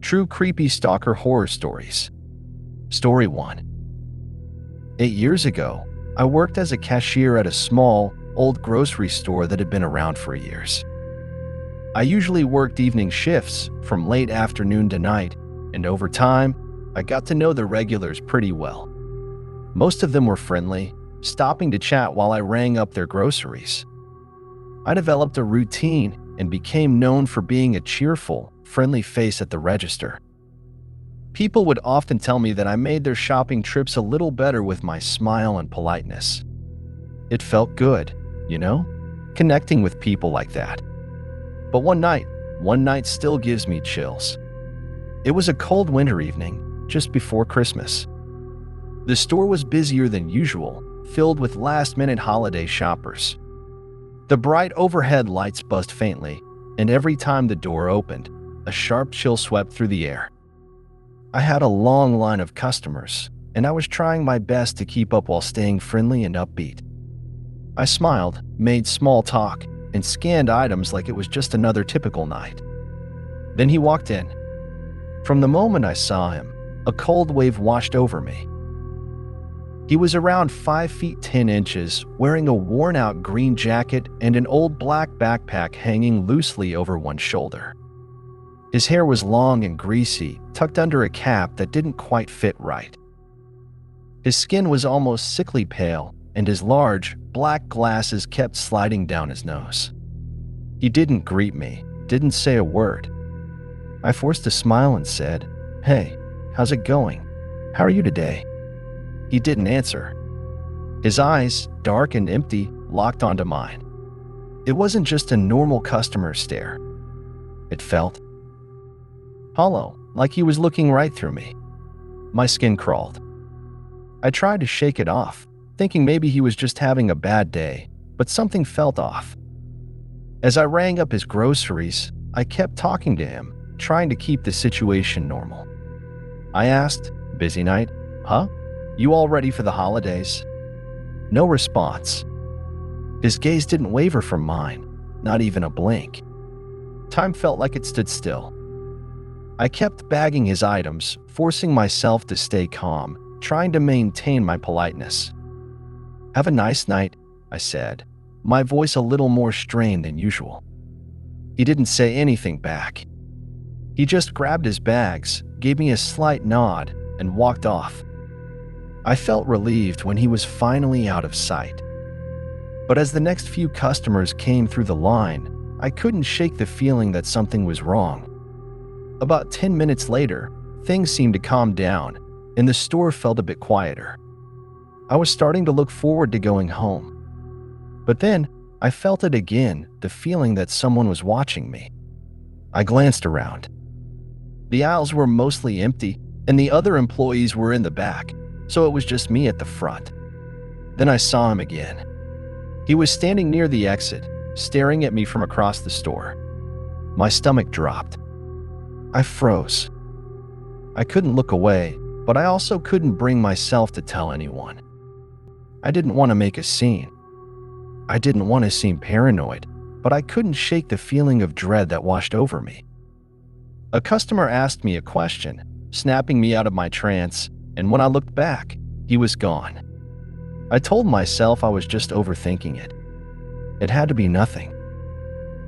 True Creepy Stalker Horror Stories. Story 1. 8 years ago, I worked as a cashier at a small, old grocery store that had been around for years. I usually worked evening shifts from late afternoon to night, and over time, I got to know the regulars pretty well. Most of them were friendly, stopping to chat while I rang up their groceries. I developed a routine and became known for being a cheerful, friendly face at the register. People would often tell me that I made their shopping trips a little better with my smile and politeness. It felt good, connecting with people like that. But one night still gives me chills. It was a cold winter evening, just before Christmas. The store was busier than usual, filled with last-minute holiday shoppers. The bright overhead lights buzzed faintly, and every time the door opened, a sharp chill swept through the air. I had a long line of customers, and I was trying my best to keep up while staying friendly and upbeat. I smiled, made small talk, and scanned items like it was just another typical night. Then he walked in. From the moment I saw him, a cold wave washed over me. He was around 5 feet 10 inches, wearing a worn-out green jacket and an old black backpack hanging loosely over one shoulder. His hair was long and greasy, tucked under a cap that didn't quite fit right. His skin was almost sickly pale, and his large, black glasses kept sliding down his nose. He didn't greet me, didn't say a word. I forced a smile and said, "Hey, how's it going? How are you today?" He didn't answer. His eyes, dark and empty, locked onto mine. It wasn't just a normal customer stare. It felt hollow, like he was looking right through me. My skin crawled. I tried to shake it off, thinking maybe he was just having a bad day, but something felt off. As I rang up his groceries, I kept talking to him, trying to keep the situation normal. I asked, "Busy night? Huh? You all ready for the holidays?" No response. His gaze didn't waver from mine, not even a blink. Time felt like it stood still. I kept bagging his items, forcing myself to stay calm, trying to maintain my politeness. "Have a nice night," I said, my voice a little more strained than usual. He didn't say anything back. He just grabbed his bags, gave me a slight nod, and walked off. I felt relieved when he was finally out of sight. But as the next few customers came through the line, I couldn't shake the feeling that something was wrong. About 10 minutes later, things seemed to calm down, and the store felt a bit quieter. I was starting to look forward to going home. But then, I felt it again, the feeling that someone was watching me. I glanced around. The aisles were mostly empty, and the other employees were in the back, so it was just me at the front. Then I saw him again. He was standing near the exit, staring at me from across the store. My stomach dropped. I froze. I couldn't look away, but I also couldn't bring myself to tell anyone. I didn't want to make a scene. I didn't want to seem paranoid, but I couldn't shake the feeling of dread that washed over me. A customer asked me a question, snapping me out of my trance, and when I looked back, he was gone. I told myself I was just overthinking it. It had to be nothing.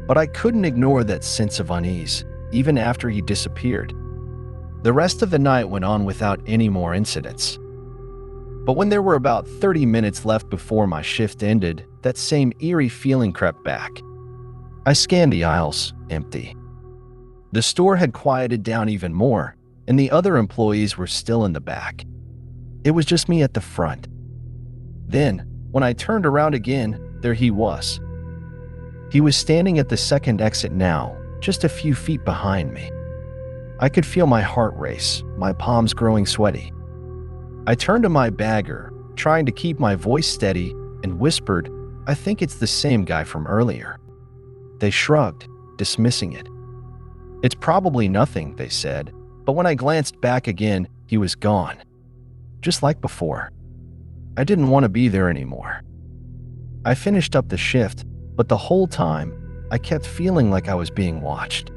But I couldn't ignore that sense of unease, even after he disappeared. The rest of the night went on without any more incidents. But when there were about 30 minutes left before my shift ended, that same eerie feeling crept back. I scanned the aisles, empty. The store had quieted down even more, and the other employees were still in the back. It was just me at the front. Then, when I turned around again, there he was. He was standing at the second exit now, just a few feet behind me. I could feel my heart race, my palms growing sweaty. I turned to my bagger, trying to keep my voice steady, and whispered, "I think it's the same guy from earlier." They shrugged, dismissing it. "It's probably nothing," they said, but when I glanced back again, he was gone. Just like before. I didn't want to be there anymore. I finished up the shift, but the whole time, I kept feeling like I was being watched.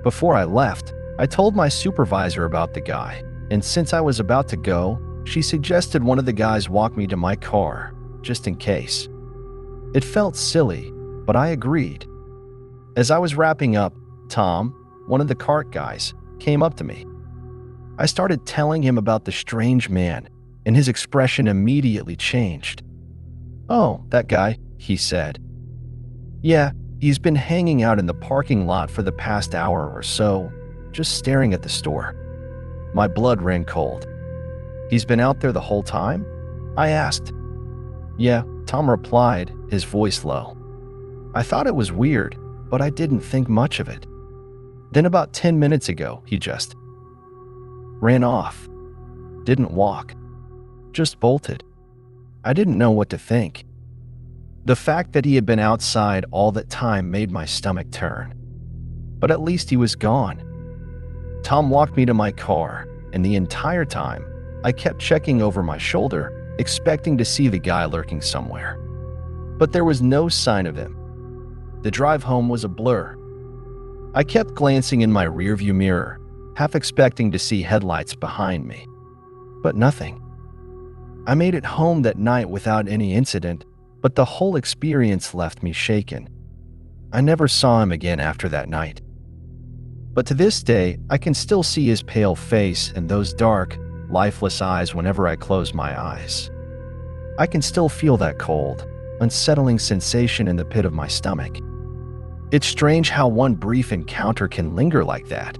Before I left, I told my supervisor about the guy, and since I was about to go, she suggested one of the guys walk me to my car, just in case. It felt silly, but I agreed. As I was wrapping up, Tom, one of the cart guys, came up to me. I started telling him about the strange man, and his expression immediately changed. "Oh, that guy," he said. "Yeah, he's been hanging out in the parking lot for the past hour or so, just staring at the store." My blood ran cold. "He's been out there the whole time?" I asked. "Yeah," Tom replied, his voice low. I thought it was weird, but I didn't think much of it. Then about 10 minutes ago, he just ran off. Didn't walk. Just bolted. I didn't know what to think. The fact that he had been outside all that time made my stomach turn. But at least he was gone. Tom walked me to my car, and the entire time, I kept checking over my shoulder, expecting to see the guy lurking somewhere. But there was no sign of him. The drive home was a blur. I kept glancing in my rearview mirror, half expecting to see headlights behind me. But nothing. I made it home that night without any incident, but the whole experience left me shaken. I never saw him again after that night. But to this day, I can still see his pale face and those dark, lifeless eyes whenever I close my eyes. I can still feel that cold, unsettling sensation in the pit of my stomach. It's strange how one brief encounter can linger like that.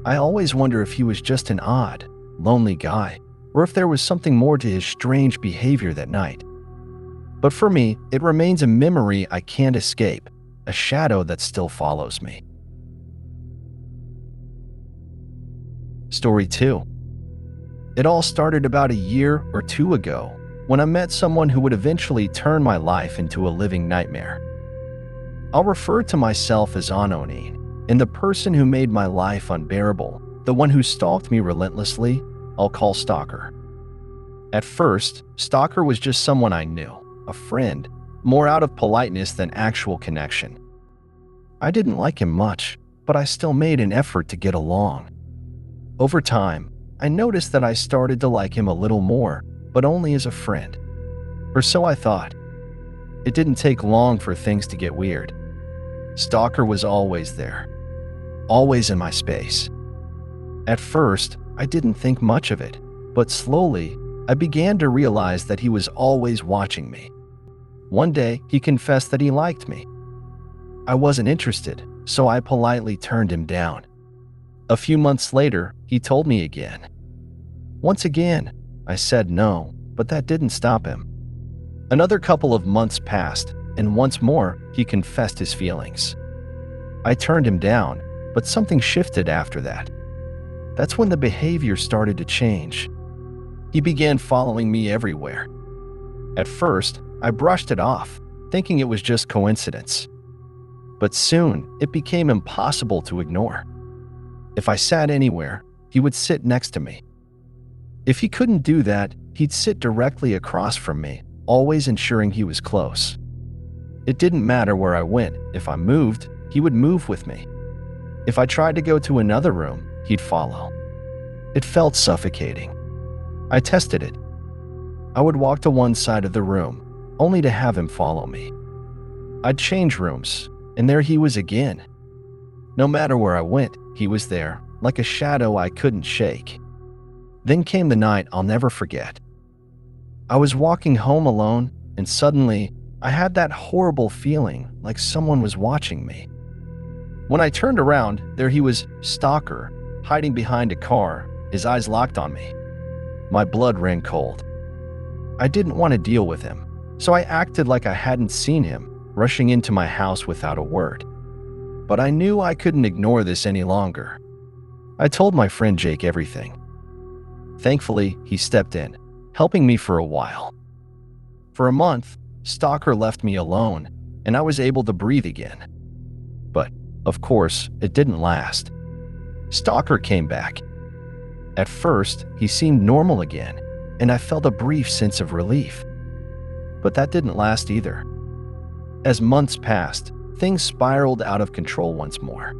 I always wonder if he was just an odd, lonely guy, or if there was something more to his strange behavior that night. But for me, it remains a memory I can't escape, a shadow that still follows me. Story 2. It all started about a year or two ago when I met someone who would eventually turn my life into a living nightmare. I'll refer to myself as Anonin, and the person who made my life unbearable, the one who stalked me relentlessly, I'll call Stalker. At first, Stalker was just someone I knew, a friend, more out of politeness than actual connection. I didn't like him much, but I still made an effort to get along. Over time, I noticed that I started to like him a little more, but only as a friend. Or so I thought. It didn't take long for things to get weird. Stalker was always there, always in my space. At first, I didn't think much of it, but slowly, I began to realize that he was always watching me. One day, he confessed that he liked me. I wasn't interested, so I politely turned him down. A few months later, he told me again. Once again, I said no, but that didn't stop him. Another couple of months passed, and once more, he confessed his feelings. I turned him down, but something shifted after that. That's when the behavior started to change. He began following me everywhere. At first, I brushed it off, thinking it was just coincidence. But soon, it became impossible to ignore. If I sat anywhere, he would sit next to me. If he couldn't do that, he'd sit directly across from me, always ensuring he was close. It didn't matter where I went. If I moved, he would move with me. If I tried to go to another room, he'd follow. It felt suffocating. I tested it. I would walk to one side of the room, only to have him follow me. I'd change rooms, and there he was again. No matter where I went, he was there, like a shadow I couldn't shake. Then came the night I'll never forget. I was walking home alone, and suddenly, I had that horrible feeling like someone was watching me. When I turned around, there he was, Stalker, hiding behind a car, his eyes locked on me. My blood ran cold. I didn't want to deal with him, so I acted like I hadn't seen him, rushing into my house without a word. But I knew I couldn't ignore this any longer. I told my friend Jake everything. Thankfully, he stepped in, helping me for a while. For a month, Stalker left me alone, and I was able to breathe again. But, of course, it didn't last. Stalker came back. At first, he seemed normal again, and I felt a brief sense of relief. But that didn't last either. As months passed, things spiraled out of control once more.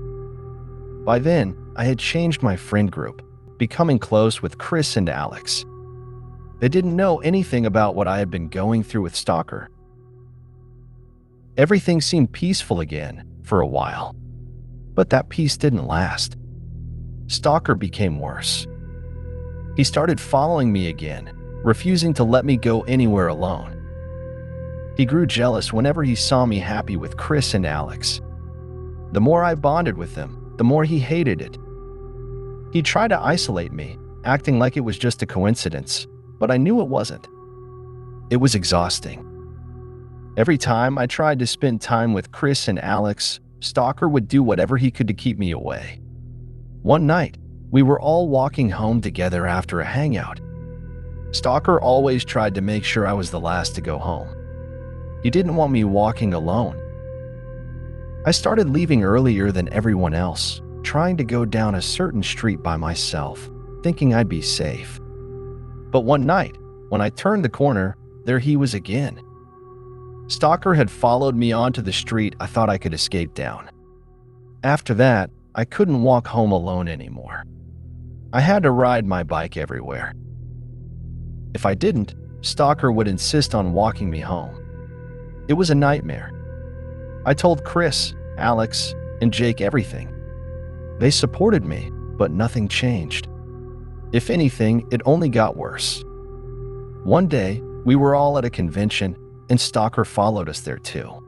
By then, I had changed my friend group, becoming close with Chris and Alex. They didn't know anything about what I had been going through with Stalker. Everything seemed peaceful again for a while, but that peace didn't last. Stalker became worse. He started following me again, refusing to let me go anywhere alone. He grew jealous whenever he saw me happy with Chris and Alex. The more I bonded with them, the more he hated it. He tried to isolate me, acting like it was just a coincidence, but I knew it wasn't. It was exhausting. Every time I tried to spend time with Chris and Alex, Stalker would do whatever he could to keep me away. One night, we were all walking home together after a hangout. Stalker always tried to make sure I was the last to go home. He didn't want me walking alone. I started leaving earlier than everyone else, trying to go down a certain street by myself, thinking I'd be safe. But one night, when I turned the corner, there he was again. Stalker had followed me onto the street I thought I could escape down. After that, I couldn't walk home alone anymore. I had to ride my bike everywhere. If I didn't, Stalker would insist on walking me home. It was a nightmare. I told Chris, Alex, and Jake everything. They supported me, but nothing changed. If anything, it only got worse. One day, we were all at a convention, and Stalker followed us there too.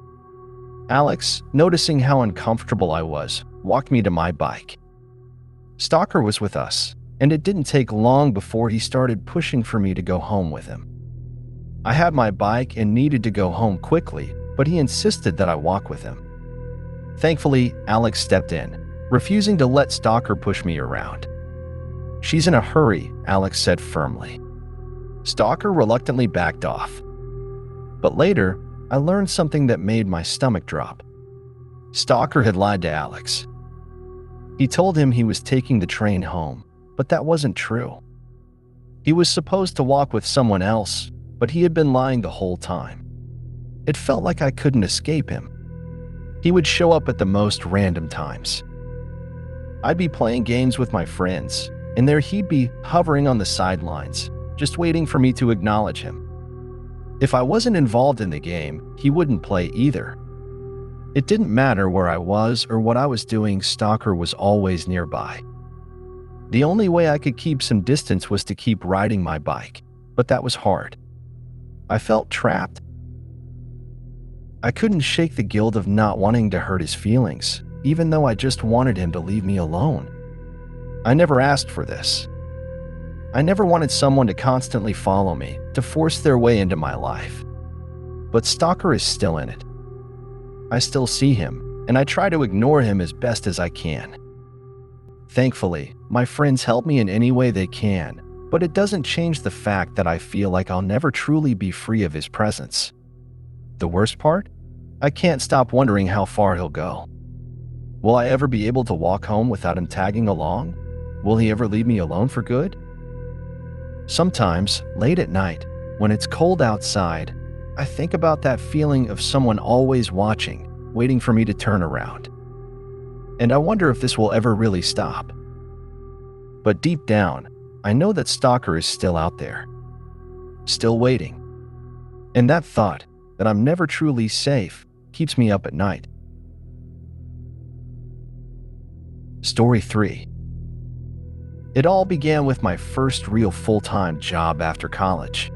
Alex, noticing how uncomfortable I was, walked me to my bike. Stalker was with us, and it didn't take long before he started pushing for me to go home with him. I had my bike and needed to go home quickly, but he insisted that I walk with him. Thankfully, Alex stepped in, refusing to let Stalker push me around. "She's in a hurry," Alex said firmly. Stalker reluctantly backed off. But later, I learned something that made my stomach drop. Stalker had lied to Alex. He told him he was taking the train home, but that wasn't true. He was supposed to walk with someone else, but he had been lying the whole time. It felt like I couldn't escape him. He would show up at the most random times. I'd be playing games with my friends, and there he'd be hovering on the sidelines, just waiting for me to acknowledge him. If I wasn't involved in the game, he wouldn't play either. It didn't matter where I was or what I was doing, Stalker was always nearby. The only way I could keep some distance was to keep riding my bike, but that was hard. I felt trapped. I couldn't shake the guilt of not wanting to hurt his feelings, even though I just wanted him to leave me alone. I never asked for this. I never wanted someone to constantly follow me, to force their way into my life. But Stalker is still in it. I still see him, and I try to ignore him as best as I can. Thankfully, my friends help me in any way they can, but it doesn't change the fact that I feel like I'll never truly be free of his presence. The worst part? I can't stop wondering how far he'll go. Will I ever be able to walk home without him tagging along? Will he ever leave me alone for good? Sometimes, late at night, when it's cold outside, I think about that feeling of someone always watching, waiting for me to turn around. And I wonder if this will ever really stop. But deep down, I know that Stalker is still out there, still waiting. And that thought, that I'm never truly safe, keeps me up at night. Story 3. It all began with my first real full-time job after college.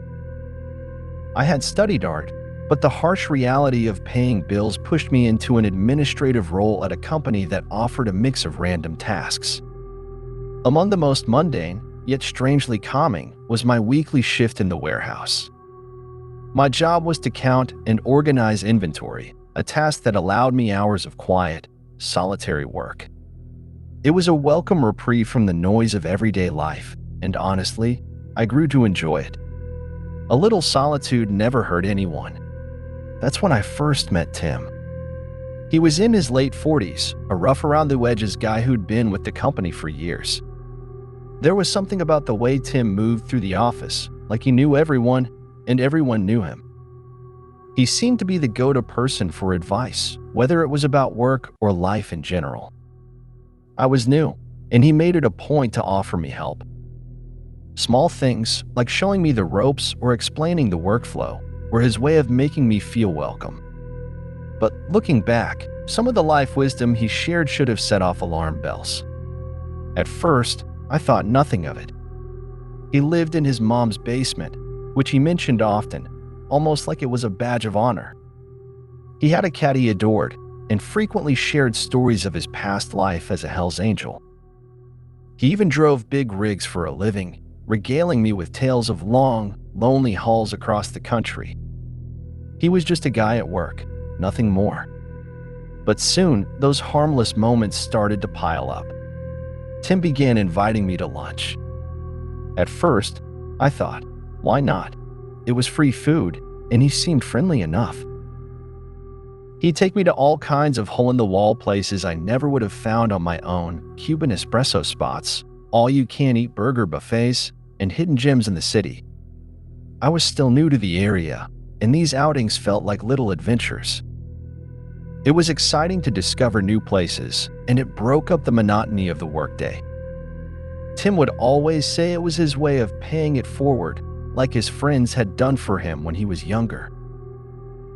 I had studied art, but the harsh reality of paying bills pushed me into an administrative role at a company that offered a mix of random tasks. Among the most mundane, yet strangely calming, was my weekly shift in the warehouse. My job was to count and organize inventory, a task that allowed me hours of quiet, solitary work. It was a welcome reprieve from the noise of everyday life, and honestly, I grew to enjoy it. A little solitude never hurt anyone. That's when I first met Tim. He was in his late 40s, a rough around the edges guy who'd been with the company for years. There was something about the way Tim moved through the office, like he knew everyone, and everyone knew him. He seemed to be the go-to person for advice, whether it was about work or life in general. I was new, and he made it a point to offer me help. Small things, like showing me the ropes or explaining the workflow, were his way of making me feel welcome. But looking back, some of the life wisdom he shared should have set off alarm bells. At first, I thought nothing of it. He lived in his mom's basement, which he mentioned often, almost like it was a badge of honor. He had a cat he adored and frequently shared stories of his past life as a Hell's Angel. He even drove big rigs for a living, regaling me with tales of long, lonely hauls across the country. He was just a guy at work, nothing more. But soon, those harmless moments started to pile up. Tim began inviting me to lunch. At first, I thought, why not? It was free food, and he seemed friendly enough. He'd take me to all kinds of hole-in-the-wall places I never would have found on my own, Cuban espresso spots, all-you-can-eat burger buffets, and hidden gems in the city. I was still new to the area, and these outings felt like little adventures. It was exciting to discover new places, and it broke up the monotony of the workday. Tim would always say it was his way of paying it forward, like his friends had done for him when he was younger.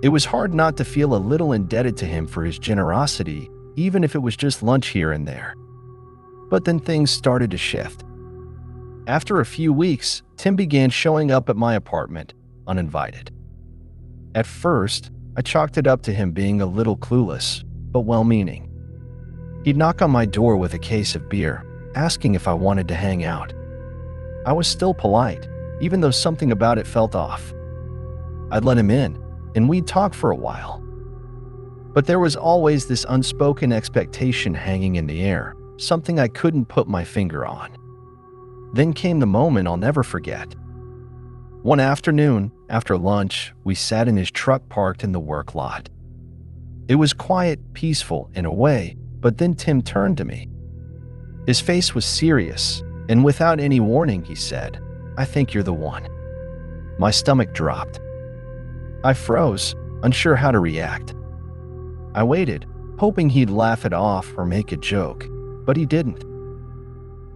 It was hard not to feel a little indebted to him for his generosity, even if it was just lunch here and there. But then things started to shift. After a few weeks, Tim began showing up at my apartment, uninvited. At first, I chalked it up to him being a little clueless, but well-meaning. He'd knock on my door with a case of beer, asking if I wanted to hang out. I was still polite, even though something about it felt off. I'd let him in, and we'd talk for a while. But there was always this unspoken expectation hanging in the air, something I couldn't put my finger on. Then came the moment I'll never forget. One afternoon, after lunch, we sat in his truck parked in the work lot. It was quiet, peaceful in a way, but then Tim turned to me. His face was serious, and without any warning, he said, "I think you're the one." My stomach dropped. I froze, unsure how to react. I waited, hoping he'd laugh it off or make a joke, but he didn't.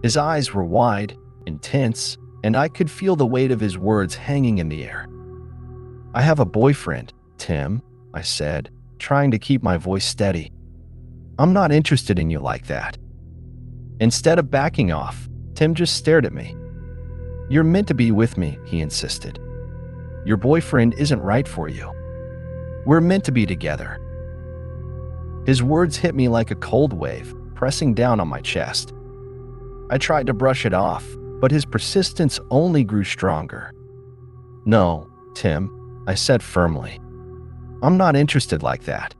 His eyes were wide, intense, and I could feel the weight of his words hanging in the air. "I have a boyfriend, Tim," I said, trying to keep my voice steady. "I'm not interested in you like that." Instead of backing off, Tim just stared at me. "You're meant to be with me," he insisted. "Your boyfriend isn't right for you. We're meant to be together." His words hit me like a cold wave, pressing down on my chest. I tried to brush it off, but his persistence only grew stronger. "No, Tim," I said firmly. "I'm not interested like that.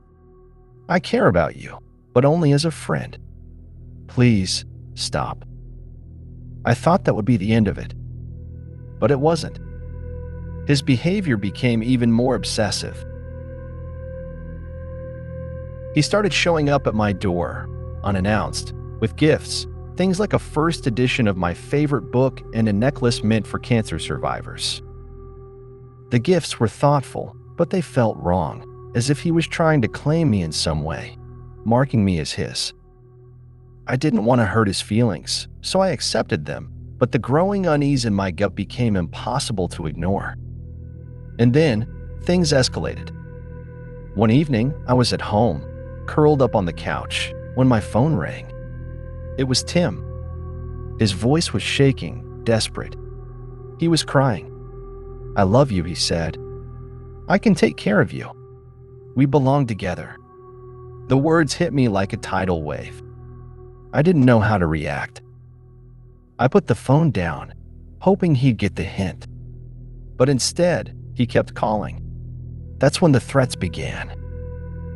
I care about you, but only as a friend. Please, stop." I thought that would be the end of it, but it wasn't. His behavior became even more obsessive. He started showing up at my door, unannounced, with gifts, things like a first edition of my favorite book and a necklace meant for cancer survivors. The gifts were thoughtful, but they felt wrong, as if he was trying to claim me in some way, marking me as his. I didn't want to hurt his feelings, so I accepted them, but the growing unease in my gut became impossible to ignore. And then, things escalated. One evening, I was at home, curled up on the couch, when my phone rang. It was Tim. His voice was shaking, desperate. He was crying. "I love you," he said. "I can take care of you. We belong together." The words hit me like a tidal wave. I didn't know how to react. I put the phone down, hoping he'd get the hint. But instead, he kept calling. That's when the threats began.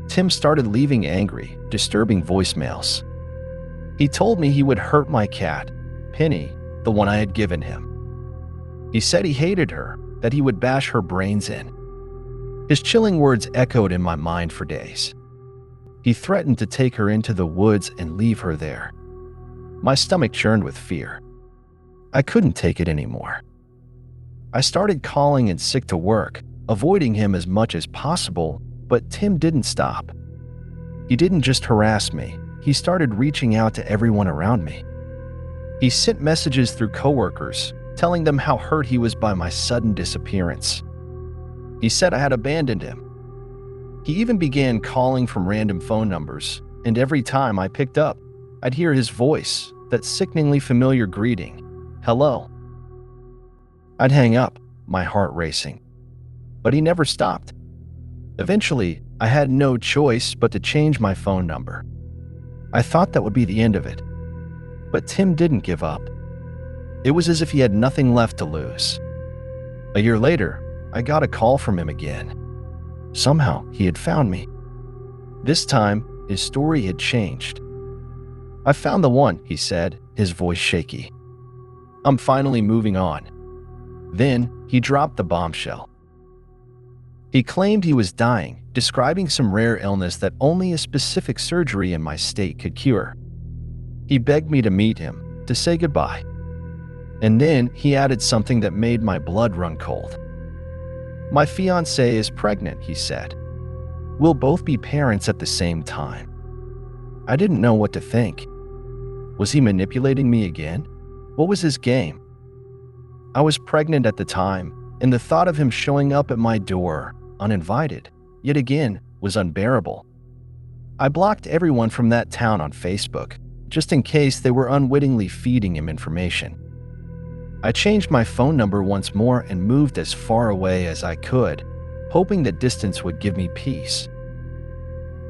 Tim started leaving angry, disturbing voicemails. He told me he would hurt my cat, Penny, the one I had given him. He said he hated her, that he would bash her brains in. His chilling words echoed in my mind for days. He threatened to take her into the woods and leave her there. My stomach churned with fear. I couldn't take it anymore. I started calling in sick to work, avoiding him as much as possible, but Tim didn't stop. He didn't just harass me, he started reaching out to everyone around me. He sent messages through coworkers, telling them how hurt he was by my sudden disappearance. He said I had abandoned him. He even began calling from random phone numbers, and every time I picked up, I'd hear his voice, that sickeningly familiar greeting, "Hello." I'd hang up, my heart racing. But he never stopped. Eventually, I had no choice but to change my phone number. I thought that would be the end of it. But Tim didn't give up. It was as if he had nothing left to lose. A year later, I got a call from him again. Somehow, he had found me. This time, his story had changed. "I found the one," he said, his voice shaky. "I'm finally moving on." Then, he dropped the bombshell. He claimed he was dying, describing some rare illness that only a specific surgery in my state could cure. He begged me to meet him, to say goodbye. And then he added something that made my blood run cold. "My fiancée is pregnant," he said. "We'll both be parents at the same time." I didn't know what to think. Was he manipulating me again? What was his game? I was pregnant at the time, and the thought of him showing up at my door, uninvited, yet again, was unbearable. I blocked everyone from that town on Facebook, just in case they were unwittingly feeding him information. I changed my phone number once more and moved as far away as I could, hoping that distance would give me peace.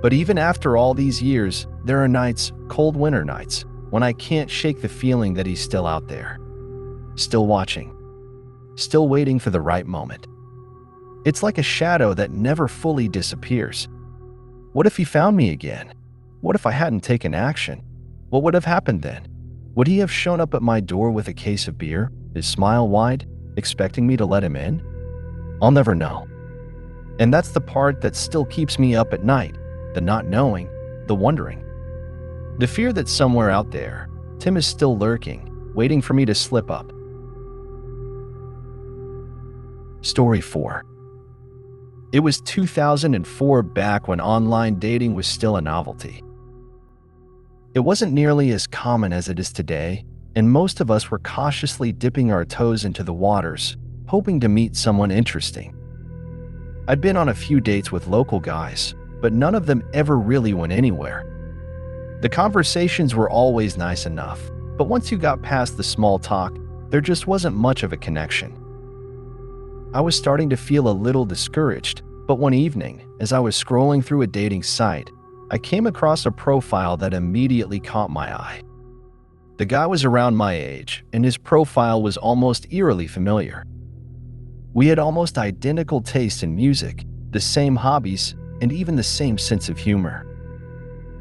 But even after all these years, there are nights, cold winter nights, when I can't shake the feeling that he's still out there. Still watching. Still waiting for the right moment. It's like a shadow that never fully disappears. What if he found me again? What if I hadn't taken action? What would have happened then? Would he have shown up at my door with a case of beer, his smile wide, expecting me to let him in? I'll never know. And that's the part that still keeps me up at night, the not knowing, the wondering. The fear that somewhere out there, Tim is still lurking, waiting for me to slip up. Story 4. It was 2004, back when online dating was still a novelty. It wasn't nearly as common as it is today, and most of us were cautiously dipping our toes into the waters, hoping to meet someone interesting. I'd been on a few dates with local guys, but none of them ever really went anywhere. The conversations were always nice enough, but once you got past the small talk, there just wasn't much of a connection. I was starting to feel a little discouraged, but one evening, as I was scrolling through a dating site, I came across a profile that immediately caught my eye. The guy was around my age, and his profile was almost eerily familiar. We had almost identical tastes in music, the same hobbies, and even the same sense of humor.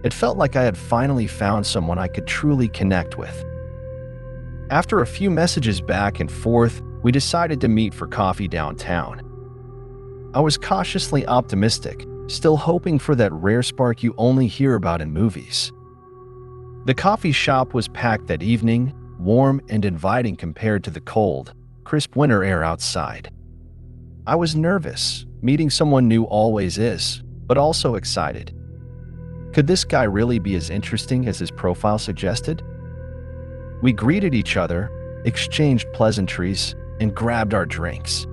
It felt like I had finally found someone I could truly connect with. After a few messages back and forth, we decided to meet for coffee downtown. I was cautiously optimistic, still hoping for that rare spark you only hear about in movies. The coffee shop was packed that evening, warm and inviting compared to the cold, crisp winter air outside. I was nervous, meeting someone new always is, but also excited. Could this guy really be as interesting as his profile suggested? We greeted each other, exchanged pleasantries, and grabbed our drinks.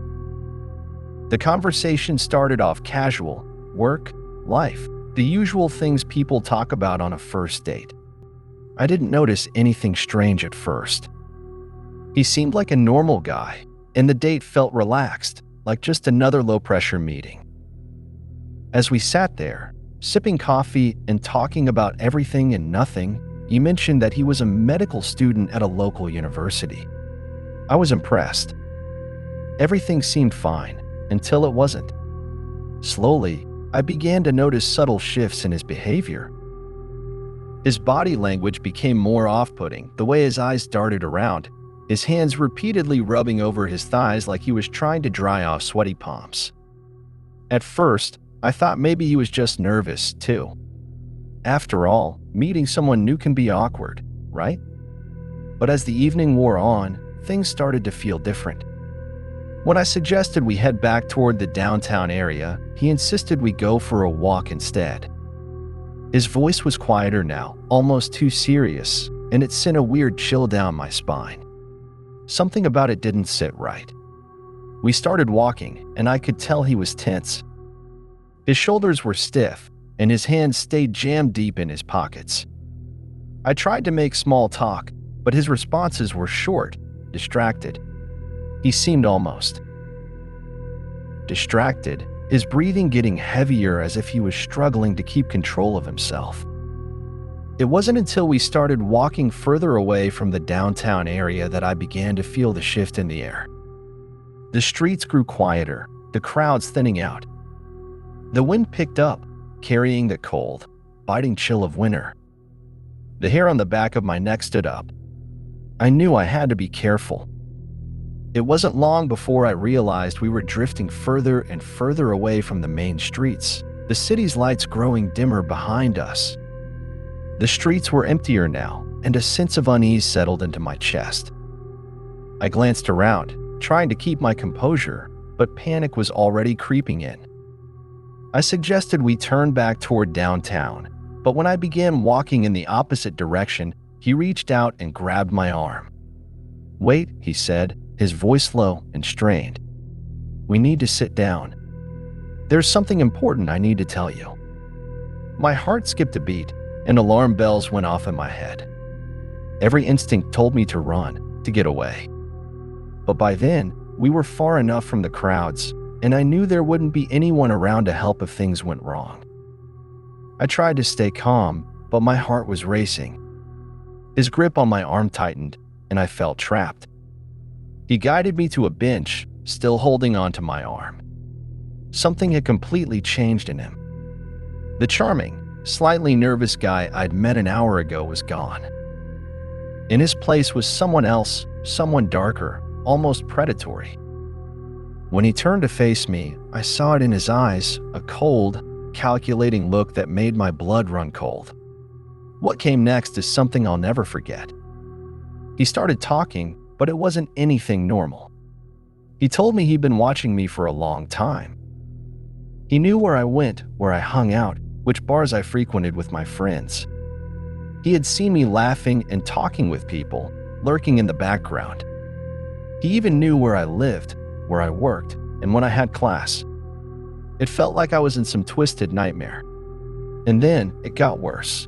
The conversation started off casual: work, life, the usual things people talk about on a first date. I didn't notice anything strange at first. He seemed like a normal guy, and the date felt relaxed, like just another low-pressure meeting. As we sat there, sipping coffee and talking about everything and nothing, he mentioned that he was a medical student at a local university. I was impressed. Everything seemed fine, until it wasn't. Slowly, I began to notice subtle shifts in his behavior. His body language became more off-putting, the way his eyes darted around, his hands repeatedly rubbing over his thighs like he was trying to dry off sweaty palms. At first, I thought maybe he was just nervous, too. After all, meeting someone new can be awkward, right? But as the evening wore on, things started to feel different. When I suggested we head back toward the downtown area, he insisted we go for a walk instead. His voice was quieter now, almost too serious, and it sent a weird chill down my spine. Something about it didn't sit right. We started walking, and I could tell he was tense. His shoulders were stiff, and his hands stayed jammed deep in his pockets. I tried to make small talk, but his responses were short, distracted. He seemed almost distracted, his breathing getting heavier as if he was struggling to keep control of himself. It wasn't until we started walking further away from the downtown area that I began to feel the shift in the air. The streets grew quieter, the crowds thinning out. The wind picked up, carrying the cold, biting chill of winter. The hair on the back of my neck stood up. I knew I had to be careful. It wasn't long before I realized we were drifting further and further away from the main streets, the city's lights growing dimmer behind us. The streets were emptier now, and a sense of unease settled into my chest. I glanced around, trying to keep my composure, but panic was already creeping in. I suggested we turn back toward downtown, but when I began walking in the opposite direction, he reached out and grabbed my arm. "Wait," he said, his voice low and strained. "We need to sit down. There's something important I need to tell you." My heart skipped a beat, and alarm bells went off in my head. Every instinct told me to run, to get away. But by then, we were far enough from the crowds, and I knew there wouldn't be anyone around to help if things went wrong. I tried to stay calm, but my heart was racing. His grip on my arm tightened, and I felt trapped. He guided me to a bench, still holding onto my arm. Something had completely changed in him. The charming, slightly nervous guy I'd met an hour ago was gone. In his place was someone else, someone darker, almost predatory. When he turned to face me, I saw it in his eyes, a cold, calculating look that made my blood run cold. What came next is something I'll never forget. He started talking, but it wasn't anything normal. He told me he'd been watching me for a long time. He knew where I went, where I hung out, which bars I frequented with my friends. He had seen me laughing and talking with people, lurking in the background. He even knew where I lived, where I worked, and when I had class. It felt like I was in some twisted nightmare. And then it got worse.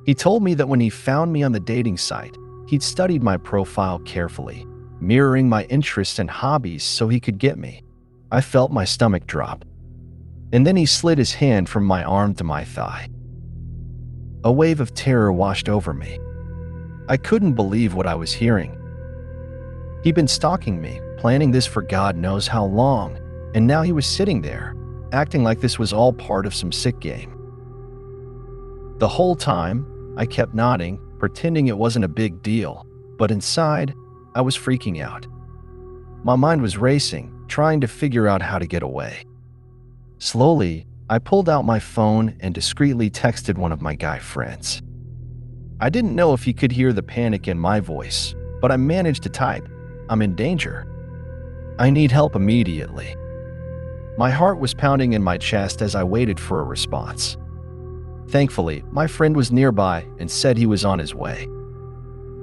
He told me that when he found me on the dating site, he'd studied my profile carefully, mirroring my interests and hobbies so he could get me. I felt my stomach drop. And then he slid his hand from my arm to my thigh. A wave of terror washed over me. I couldn't believe what I was hearing. He'd been stalking me, planning this for God knows how long, and now he was sitting there, acting like this was all part of some sick game. The whole time, I kept nodding, pretending it wasn't a big deal, but inside, I was freaking out. My mind was racing, trying to figure out how to get away. Slowly, I pulled out my phone and discreetly texted one of my guy friends. I didn't know if he could hear the panic in my voice, but I managed to type, "I'm in danger. I need help immediately." My heart was pounding in my chest as I waited for a response. Thankfully, my friend was nearby and said he was on his way.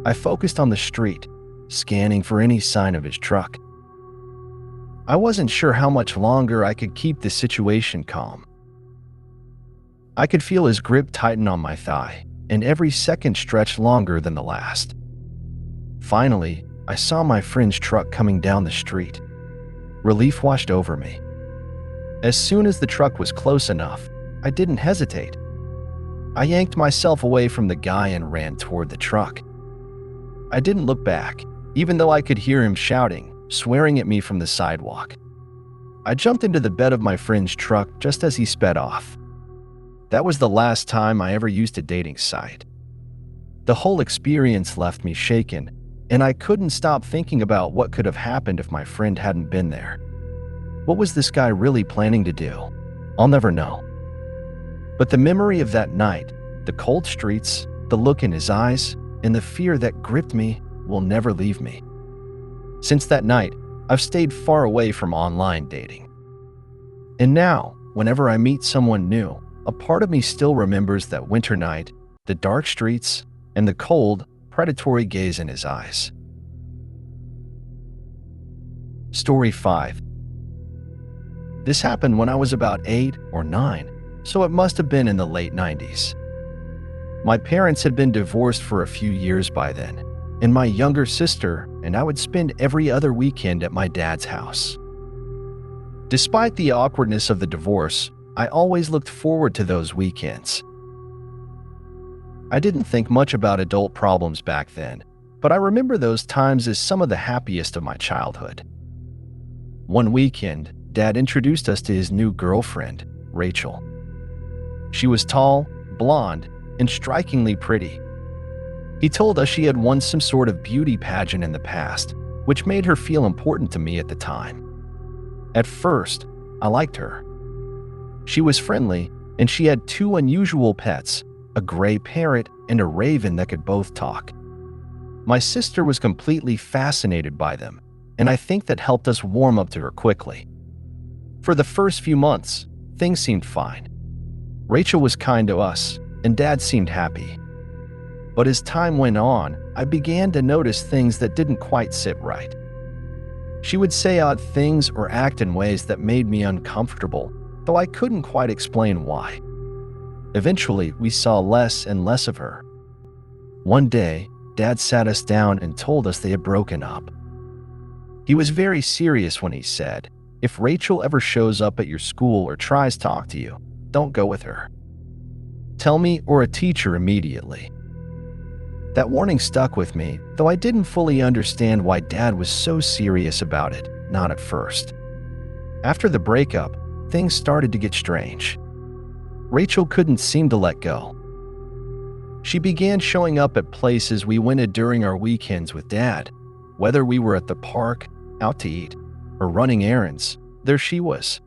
I focused on the street, scanning for any sign of his truck. I wasn't sure how much longer I could keep the situation calm. I could feel his grip tighten on my thigh, and every second stretched longer than the last. Finally, I saw my friend's truck coming down the street. Relief washed over me. As soon as the truck was close enough, I didn't hesitate. I yanked myself away from the guy and ran toward the truck. I didn't look back, even though I could hear him shouting, swearing at me from the sidewalk. I jumped into the bed of my friend's truck just as he sped off. That was the last time I ever used a dating site. The whole experience left me shaken, and I couldn't stop thinking about what could have happened if my friend hadn't been there. What was this guy really planning to do? I'll never know. But the memory of that night, the cold streets, the look in his eyes, and the fear that gripped me will never leave me. Since that night, I've stayed far away from online dating. And now, whenever I meet someone new, a part of me still remembers that winter night, the dark streets, and the cold, predatory gaze in his eyes. Story 5. This happened when I was about 8 or 9, so it must have been in the late 90s. My parents had been divorced for a few years by then, and my younger sister and I would spend every other weekend at my dad's house. Despite the awkwardness of the divorce, I always looked forward to those weekends. I didn't think much about adult problems back then, but I remember those times as some of the happiest of my childhood. One weekend, Dad introduced us to his new girlfriend, Rachel. She was tall, blonde, and strikingly pretty. He told us she had won some sort of beauty pageant in the past, which made her feel important to me at the time. At first, I liked her. She was friendly, and she had 2 unusual pets, a gray parrot and a raven that could both talk. My sister was completely fascinated by them, and I think that helped us warm up to her quickly. For the first few months, things seemed fine. Rachel was kind to us, and Dad seemed happy. But as time went on, I began to notice things that didn't quite sit right. She would say odd things or act in ways that made me uncomfortable, though I couldn't quite explain why. Eventually, we saw less and less of her. One day, Dad sat us down and told us they had broken up. He was very serious when he said, "If Rachel ever shows up at your school or tries to talk to you, don't go with her. Tell me or a teacher immediately." That warning stuck with me, though I didn't fully understand why Dad was so serious about it, not at first. After the breakup, things started to get strange. Rachel couldn't seem to let go. She began showing up at places we went during our weekends with Dad. Whether we were at the park, out to eat, or running errands, there she was.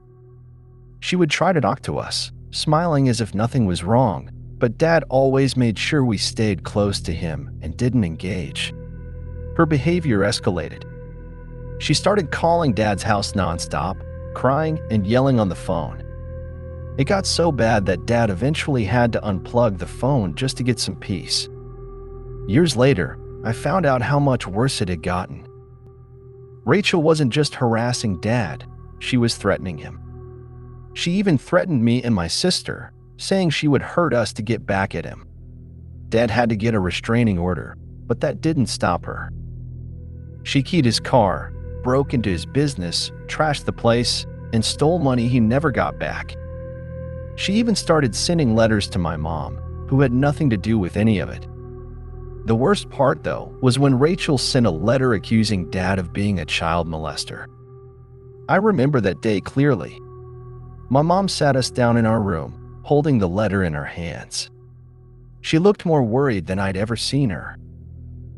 She would try to talk to us, smiling as if nothing was wrong, but Dad always made sure we stayed close to him and didn't engage. Her behavior escalated. She started calling Dad's house nonstop, crying and yelling on the phone. It got so bad that Dad eventually had to unplug the phone just to get some peace. Years later, I found out how much worse it had gotten. Rachel wasn't just harassing Dad, she was threatening him. She even threatened me and my sister, saying she would hurt us to get back at him. Dad had to get a restraining order, but that didn't stop her. She keyed his car, broke into his business, trashed the place, and stole money he never got back. She even started sending letters to my mom, who had nothing to do with any of it. The worst part, though, was when Rachel sent a letter accusing Dad of being a child molester. I remember that day clearly. My mom sat us down in our room, holding the letter in her hands. She looked more worried than I'd ever seen her.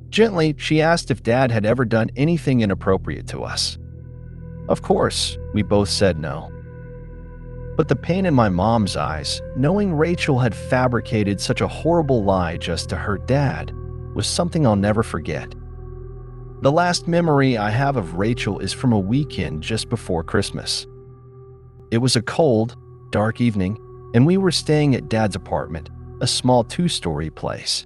Gently, she asked if Dad had ever done anything inappropriate to us. Of course, we both said no. But the pain in my mom's eyes, knowing Rachel had fabricated such a horrible lie just to hurt Dad, was something I'll never forget. The last memory I have of Rachel is from a weekend just before Christmas. It was a cold, dark evening, and we were staying at Dad's apartment, a small 2-story place.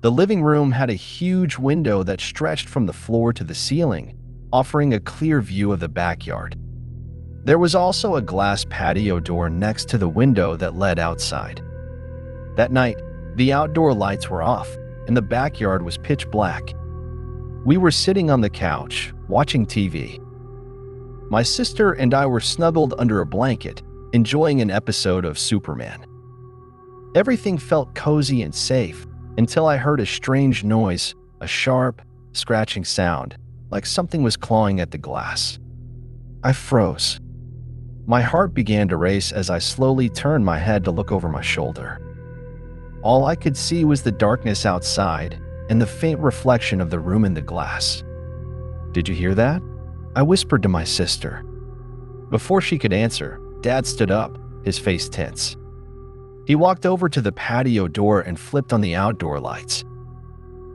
The living room had a huge window that stretched from the floor to the ceiling, offering a clear view of the backyard. There was also a glass patio door next to the window that led outside. That night, the outdoor lights were off, and the backyard was pitch black. We were sitting on the couch, watching TV. My sister and I were snuggled under a blanket, enjoying an episode of Superman. Everything felt cozy and safe until I heard a strange noise, a sharp, scratching sound, like something was clawing at the glass. I froze. My heart began to race as I slowly turned my head to look over my shoulder. All I could see was the darkness outside and the faint reflection of the room in the glass. "Did you hear that?" I whispered to my sister. Before she could answer, Dad stood up, his face tense. He walked over to the patio door and flipped on the outdoor lights.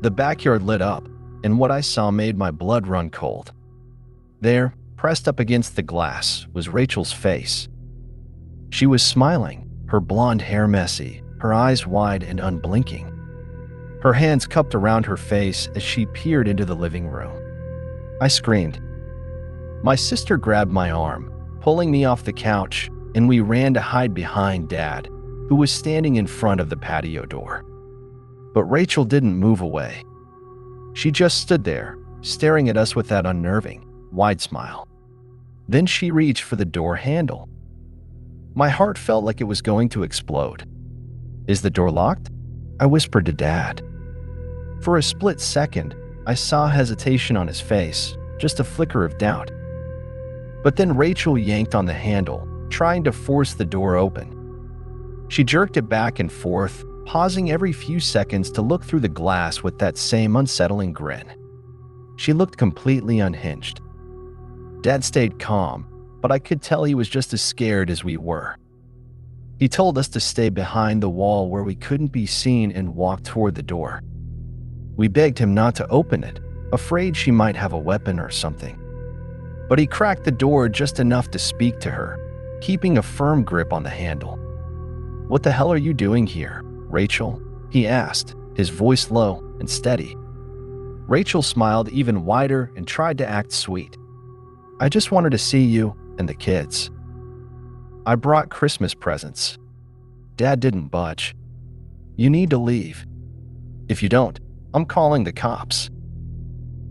The backyard lit up, and what I saw made my blood run cold. There, pressed up against the glass, was Rachel's face. She was smiling, her blonde hair messy, her eyes wide and unblinking. her hands cupped around her face as she peered into the living room. I screamed. My sister grabbed my arm, pulling me off the couch, and we ran to hide behind Dad, who was standing in front of the patio door. But Rachel didn't move away. She just stood there, staring at us with that unnerving, wide smile. Then she reached for the door handle. My heart felt like it was going to explode. Is the door locked? I whispered to Dad. For a split second, I saw hesitation on his face, just a flicker of doubt. But then Rachel yanked on the handle, trying to force the door open. She jerked it back and forth, pausing every few seconds to look through the glass with that same unsettling grin. She looked completely unhinged. Dad stayed calm, but I could tell he was just as scared as we were. He told us to stay behind the wall where we couldn't be seen and walk toward the door. We begged him not to open it, afraid she might have a weapon or something. But he cracked the door just enough to speak to her, keeping a firm grip on the handle. "What the hell are you doing here, Rachel?" he asked, his voice low and steady. Rachel smiled even wider and tried to act sweet. "I just wanted to see you and the kids. I brought Christmas presents." Dad didn't budge. "You need to leave. If you don't, I'm calling the cops."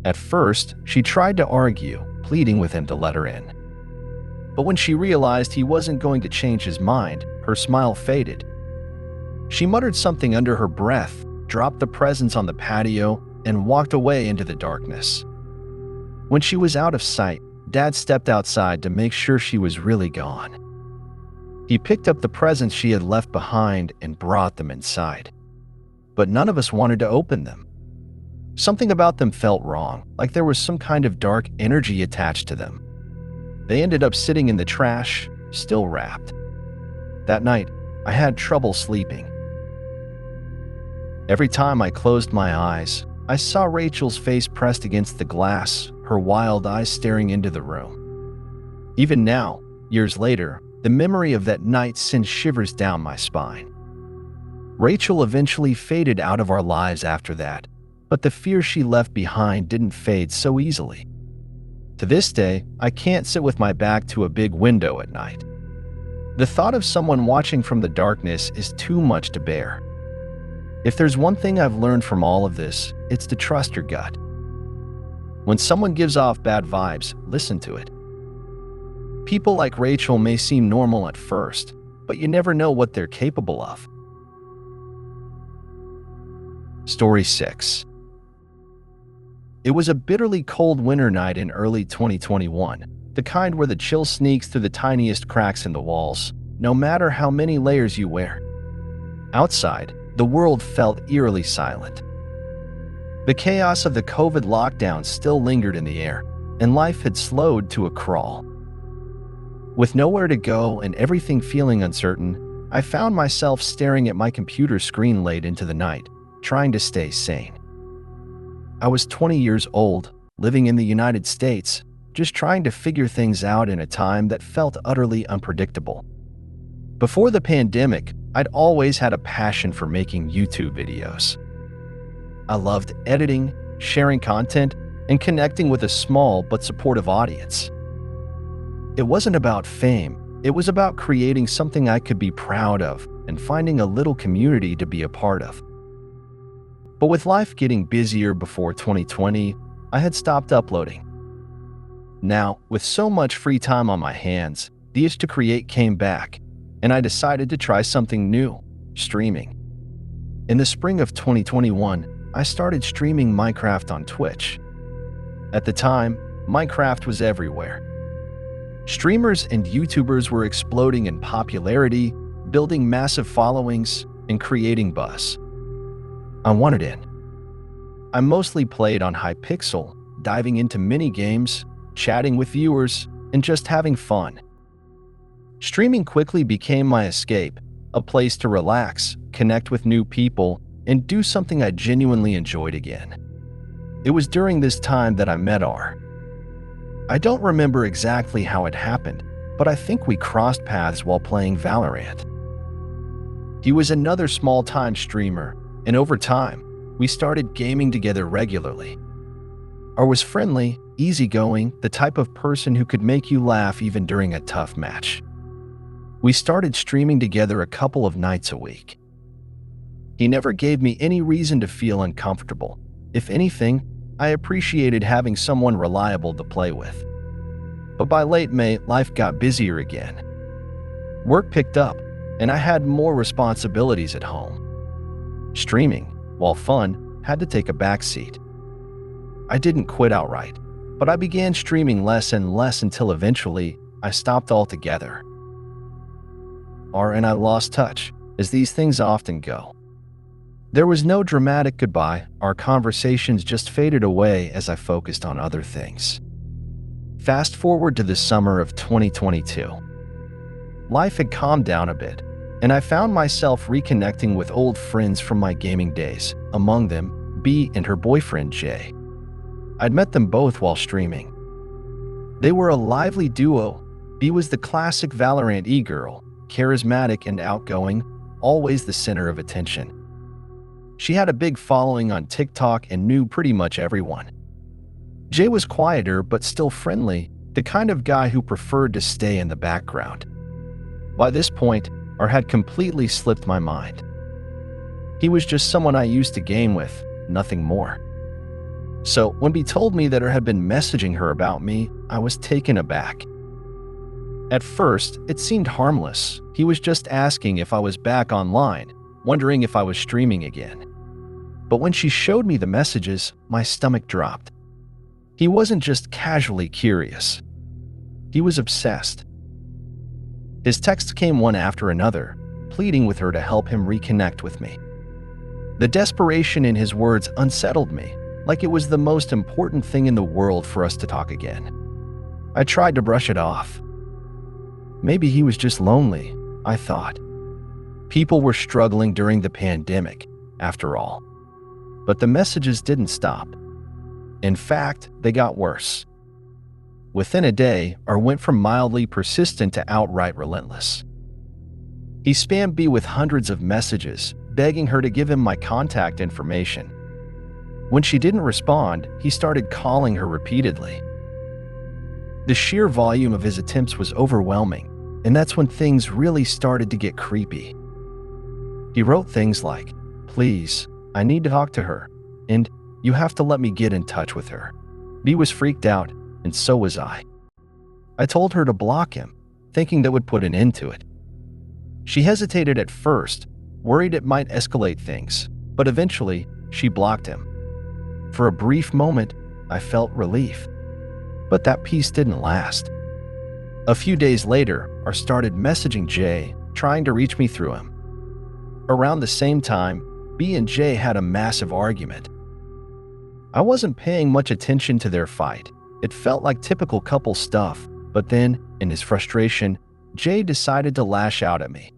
At first, she tried to argue, pleading with him to let her in. But when she realized he wasn't going to change his mind, her smile faded. She muttered something under her breath, dropped the presents on the patio, and walked away into the darkness. When she was out of sight, Dad stepped outside to make sure she was really gone. He picked up the presents she had left behind and brought them inside. But none of us wanted to open them. Something about them felt wrong, like there was some kind of dark energy attached to them. They ended up sitting in the trash, still wrapped. That night, I had trouble sleeping. Every time I closed my eyes, I saw Rachel's face pressed against the glass, her wild eyes staring into the room. Even now, years later, the memory of that night sends shivers down my spine. Rachel eventually faded out of our lives after that, but the fear she left behind didn't fade so easily. To this day, I can't sit with my back to a big window at night. The thought of someone watching from the darkness is too much to bear. If there's one thing I've learned from all of this, it's to trust your gut. When someone gives off bad vibes, listen to it. People like Rachel may seem normal at first, but you never know what they're capable of. Story 6. It was a bitterly cold winter night in early 2021, the kind where the chill sneaks through the tiniest cracks in the walls, no matter how many layers you wear. Outside, the world felt eerily silent. The chaos of the COVID lockdown still lingered in the air, and life had slowed to a crawl. With nowhere to go and everything feeling uncertain, I found myself staring at my computer screen late into the night, trying to stay sane. I was 20 years old, living in the United States, just trying to figure things out in a time that felt utterly unpredictable. Before the pandemic, I'd always had a passion for making YouTube videos. I loved editing, sharing content, and connecting with a small but supportive audience. It wasn't about fame, it was about creating something I could be proud of and finding a little community to be a part of. But with life getting busier before 2020, I had stopped uploading. Now, with so much free time on my hands, the itch to create came back, and I decided to try something new, streaming. In the spring of 2021, I started streaming Minecraft on Twitch. At the time, Minecraft was everywhere. Streamers and YouTubers were exploding in popularity, building massive followings, and creating buzz. I wanted in. I mostly played on Hypixel, diving into mini-games, chatting with viewers, and just having fun. Streaming quickly became my escape, a place to relax, connect with new people, and do something I genuinely enjoyed again. It was during this time that I met R. I don't remember exactly how it happened, but I think we crossed paths while playing Valorant. He was another small-time streamer, and over time, We started gaming together regularly. I was friendly, easygoing, the type of person who could make you laugh even during a tough match. We started streaming together a couple of nights a week. He never gave me any reason to feel uncomfortable. If anything, I appreciated having someone reliable to play with. But by late May, life got busier again. Work picked up, and I had more responsibilities at home. Streaming, while fun, had to take a backseat. I didn't quit outright, but I began streaming less and less until eventually I stopped altogether. And I lost touch, as these things often go. There was no dramatic goodbye. Our conversations just faded away as I focused on other things. Fast forward to the summer of 2022. Life had calmed down a bit, and I found myself reconnecting with old friends from my gaming days, among them B and her boyfriend Jay. I'd met them both while streaming. They were a lively duo. B was the classic Valorant e-girl, charismatic and outgoing, always the center of attention. She had a big following on TikTok and knew pretty much everyone. Jay was quieter but still friendly, the kind of guy who preferred to stay in the background. By this point, I had completely slipped my mind. He was just someone I used to game with, nothing more. So when B told me that I had been messaging her about me, I was taken aback. At first, it seemed harmless. He was just asking if I was back online, wondering if I was streaming again. But when she showed me the messages, my stomach dropped. He wasn't just casually curious. He was obsessed. His texts came one after another, pleading with her to help him reconnect with me. The desperation in his words unsettled me, like it was the most important thing in the world for us to talk again. I tried to brush it off. Maybe he was just lonely, I thought. People were struggling during the pandemic, after all. But the messages didn't stop. In fact, they got worse. Within a day, I went from mildly persistent to outright relentless. He spammed B with hundreds of messages, begging her to give him my contact information. When she didn't respond, he started calling her repeatedly. The sheer volume of his attempts was overwhelming, and that's when things really started to get creepy. He wrote things like, "Please, I need to talk to her," and "You have to let me get in touch with her." B was freaked out, and so was I. I told her to block him, thinking that would put an end to it. She hesitated at first, worried it might escalate things, but eventually she blocked him. For a brief moment, I felt relief. But that peace didn't last. A few days later, I started messaging Jay, trying to reach me through him. Around the same time, B and Jay had a massive argument. I wasn't paying much attention to their fight. It felt like typical couple stuff, but then, in his frustration, Jay decided to lash out at me.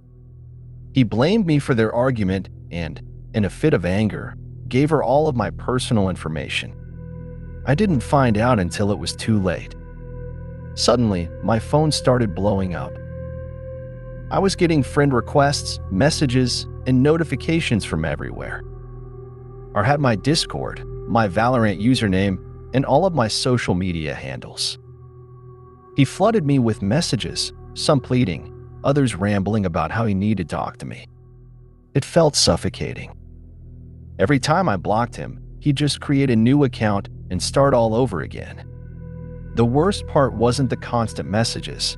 He blamed me for their argument and, in a fit of anger, gave her all of my personal information. I didn't find out until it was too late. Suddenly, my phone started blowing up. I was getting friend requests, messages, and notifications from everywhere. I had my Discord, my Valorant username, and all of my social media handles. He flooded me with messages, some pleading, others rambling about how he needed to talk to me. It felt suffocating. Every time I blocked him, he'd just create a new account and start all over again. The worst part wasn't the constant messages.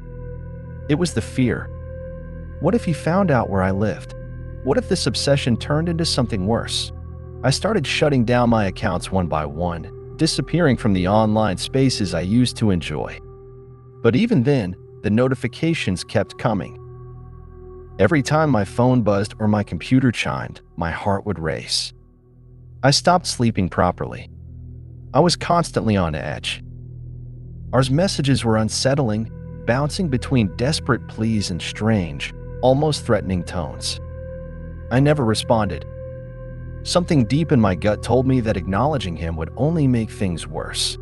It was the fear. What if he found out where I lived? What if this obsession turned into something worse? I started shutting down my accounts one by one, disappearing from the online spaces I used to enjoy. But even then, the notifications kept coming. Every time my phone buzzed or my computer chimed, my heart would race. I stopped sleeping properly. I was constantly on edge. Our messages were unsettling, bouncing between desperate pleas and strange, almost threatening tones. I never responded. Something deep in my gut told me that acknowledging him would only make things worse.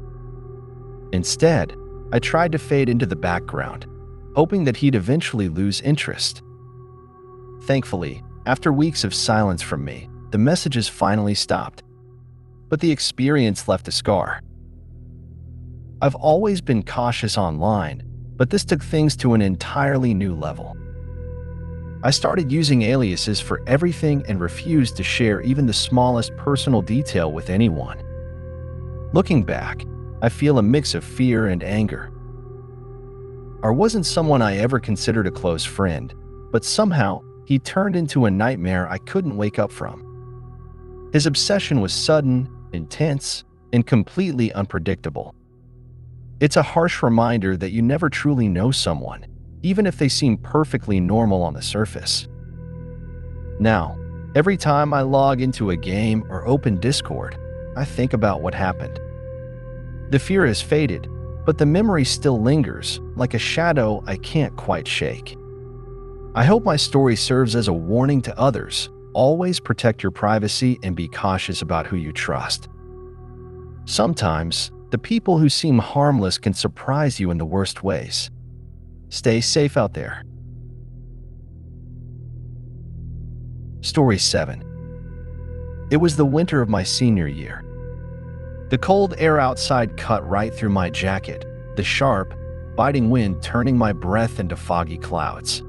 Instead, I tried to fade into the background, hoping that he'd eventually lose interest. Thankfully, after weeks of silence from me, the messages finally stopped. but the experience left a scar. I've always been cautious online, but this took things to an entirely new level. I started using aliases for everything and refused to share even the smallest personal detail with anyone. Looking back, I feel a mix of fear and anger. R wasn't someone I ever considered a close friend, but somehow he turned into a nightmare I couldn't wake up from. His obsession was sudden, intense, and completely unpredictable. It's a harsh reminder that you never truly know someone, even if they seem perfectly normal on the surface. Now, every time I log into a game or open Discord, I think about what happened. The fear has faded, but the memory still lingers, like a shadow I can't quite shake. I hope my story serves as a warning to others. Always protect your privacy and be cautious about who you trust. Sometimes, the people who seem harmless can surprise you in the worst ways. Stay safe out there. Story 7. It was the winter of my senior year. The cold air outside cut right through my jacket, the sharp, biting wind turning my breath into foggy clouds.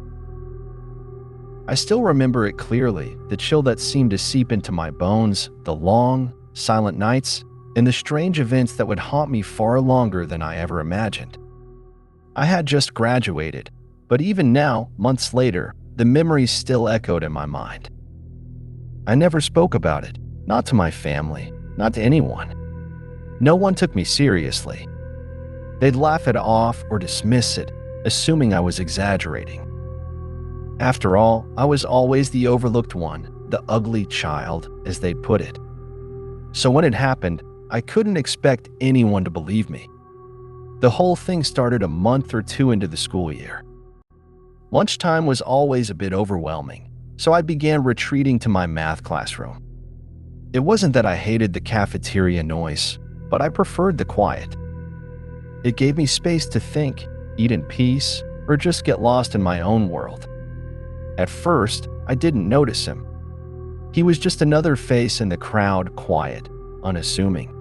I still remember it clearly, the chill that seemed to seep into my bones, the long, silent nights, and the strange events that would haunt me far longer than I ever imagined. I had just graduated, but even now, months later, the memories still echoed in my mind. I never spoke about it, not to my family, not to anyone. No one took me seriously. They'd laugh it off or dismiss it, assuming I was exaggerating. After all, I was always the overlooked one, the ugly child, as they'd put it. So when it happened, I couldn't expect anyone to believe me. The whole thing started a month or two into the school year. Lunchtime was always a bit overwhelming, so I began retreating to my math classroom. It wasn't that I hated the cafeteria noise, but I preferred the quiet. It gave me space to think, eat in peace, or just get lost in my own world. At first, I didn't notice him. He was just another face in the crowd, quiet, unassuming.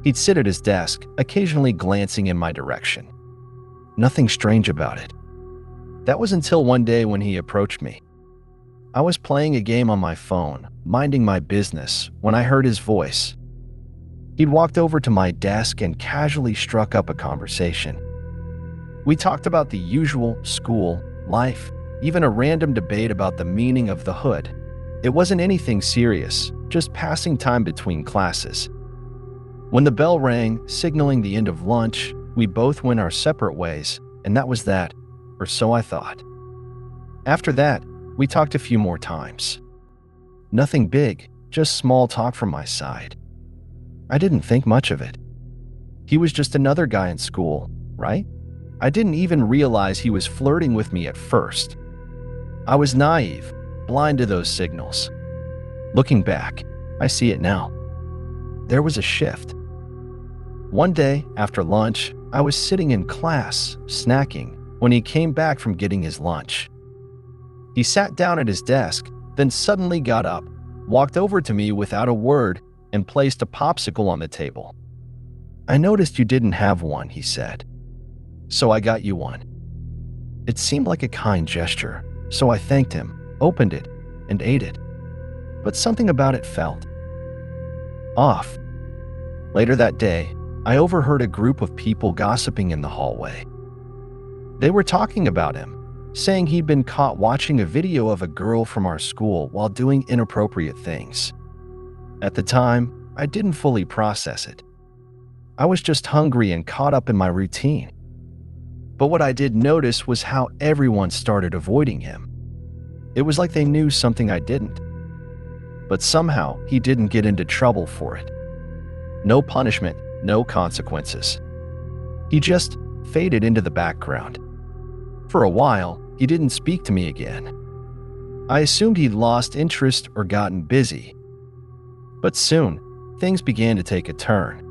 He'd sit at his desk, occasionally glancing in my direction. Nothing strange about it. That was until one day when he approached me. I was playing a game on my phone, minding my business, when I heard his voice. He'd walked over to my desk and casually struck up a conversation. We talked about the usual, school, life, even a random debate about the meaning of the hood. It wasn't anything serious, just passing time between classes. When the bell rang, signaling the end of lunch, we both went our separate ways, and that was that, or so I thought. After that, we talked a few more times. Nothing big, just small talk from my side. I didn't think much of it. He was just another guy in school, right? I didn't even realize he was flirting with me at first. I was naive, blind to those signals. Looking back, I see it now. There was a shift. One day, after lunch, I was sitting in class, snacking, when he came back from getting his lunch. He sat down at his desk, then suddenly got up, walked over to me without a word, and placed a popsicle on the table. "I noticed you didn't have one," he said. "So I got you one." It seemed like a kind gesture, so I thanked him, opened it, and ate it. But something about it felt off. Later that day, I overheard a group of people gossiping in the hallway. They were talking about him, saying he'd been caught watching a video of a girl from our school while doing inappropriate things. At the time, I didn't fully process it. I was just hungry and caught up in my routine. But what I did notice was how everyone started avoiding him. It was like they knew something I didn't. But somehow, he didn't get into trouble for it. No punishment, no consequences. He just faded into the background. For a while, he didn't speak to me again. I assumed he'd lost interest or gotten busy. But soon, things began to take a turn.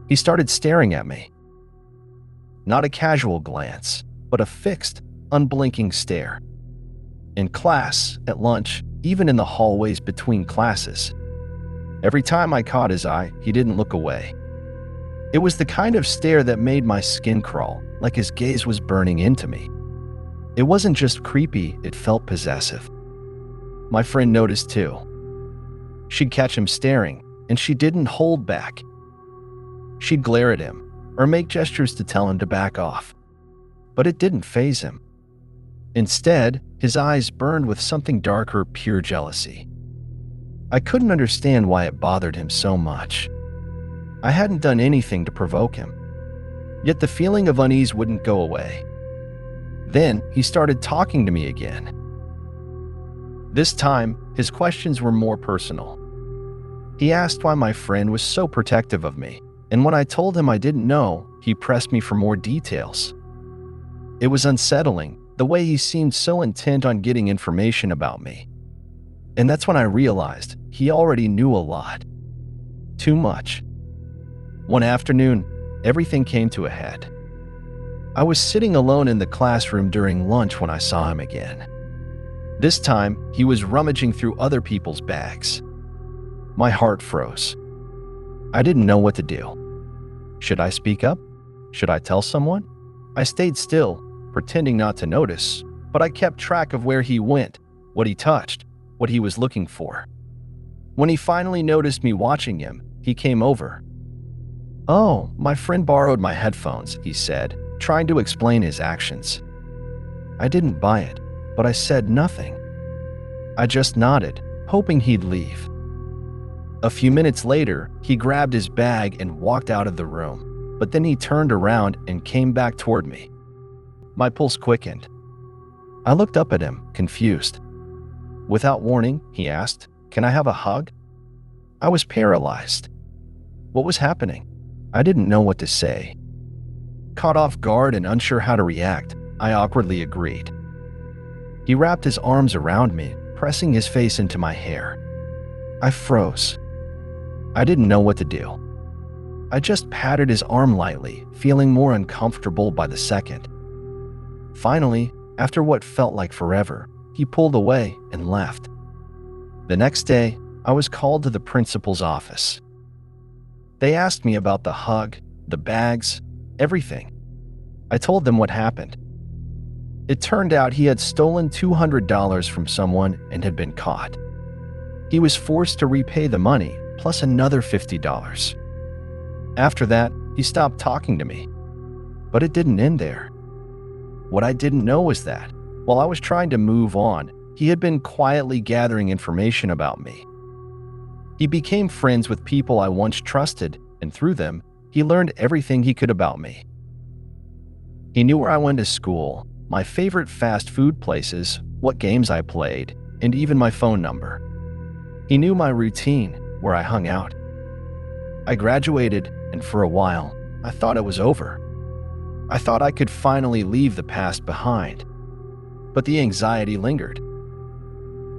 He started staring at me. Not a casual glance, but a fixed, unblinking stare. In class, at lunch, even in the hallways between classes. Every time I caught his eye, he didn't look away. It was the kind of stare that made my skin crawl, like his gaze was burning into me. It wasn't just creepy, it felt possessive. My friend noticed too. She'd catch him staring, and she didn't hold back. She'd glare at him, or make gestures to tell him to back off. But it didn't faze him. Instead, his eyes burned with something darker, pure jealousy. I couldn't understand why it bothered him so much. I hadn't done anything to provoke him. Yet the feeling of unease wouldn't go away. Then he started talking to me again. This time, his questions were more personal. He asked why my friend was so protective of me, and when I told him I didn't know, he pressed me for more details. It was unsettling, the way he seemed so intent on getting information about me. And that's when I realized he already knew a lot. Too much. One afternoon, everything came to a head. I was sitting alone in the classroom during lunch when I saw him again. This time, he was rummaging through other people's bags. My heart froze. I didn't know what to do. Should I speak up? Should I tell someone? I stayed still, pretending not to notice, but I kept track of where he went, what he touched, what he was looking for. When he finally noticed me watching him, he came over. "Oh, my friend borrowed my headphones," he said, trying to explain his actions. I didn't buy it, but I said nothing. I just nodded, hoping he'd leave. A few minutes later, he grabbed his bag and walked out of the room, but then he turned around and came back toward me. My pulse quickened. I looked up at him, confused. Without warning, he asked, "Can I have a hug?" I was paralyzed. What was happening? I didn't know what to say. Caught off guard and unsure how to react, I awkwardly agreed. He wrapped his arms around me, pressing his face into my hair. I froze. I didn't know what to do. I just patted his arm lightly, feeling more uncomfortable by the second. Finally, after what felt like forever, he pulled away and left. The next day, I was called to the principal's office. They asked me about the hug, the bags, everything. I told them what happened. It turned out he had stolen $200 from someone and had been caught. He was forced to repay the money, plus another $50. After that, he stopped talking to me. But it didn't end there. What I didn't know was that, while I was trying to move on, he had been quietly gathering information about me. He became friends with people I once trusted, and through them, he learned everything he could about me. He knew where I went to school, my favorite fast food places, what games I played, and even my phone number. He knew my routine, where I hung out. I graduated, and for a while, I thought it was over. I thought I could finally leave the past behind. But the anxiety lingered.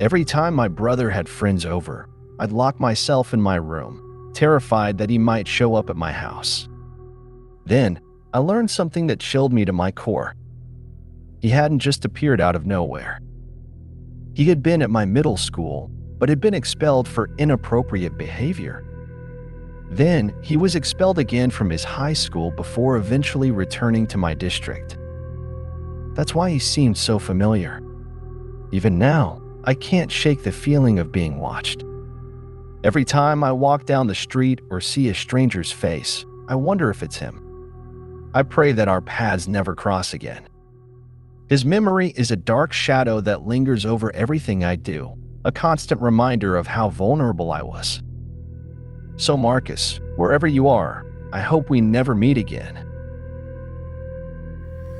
Every time my brother had friends over, I'd lock myself in my room, terrified that he might show up at my house. Then, I learned something that chilled me to my core. He hadn't just appeared out of nowhere. He had been at my middle school, but had been expelled for inappropriate behavior. Then, he was expelled again from his high school before eventually returning to my district. That's why he seemed so familiar. Even now, I can't shake the feeling of being watched. Every time I walk down the street or see a stranger's face, I wonder if it's him. I pray that our paths never cross again. His memory is a dark shadow that lingers over everything I do, a constant reminder of how vulnerable I was. So Marcus, wherever you are, I hope we never meet again.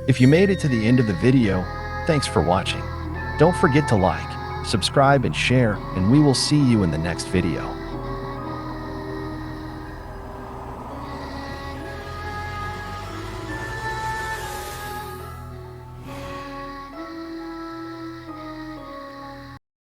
If you made it to the end of the video, thanks for watching. Don't forget to like, subscribe, and share, and we will see you in the next video.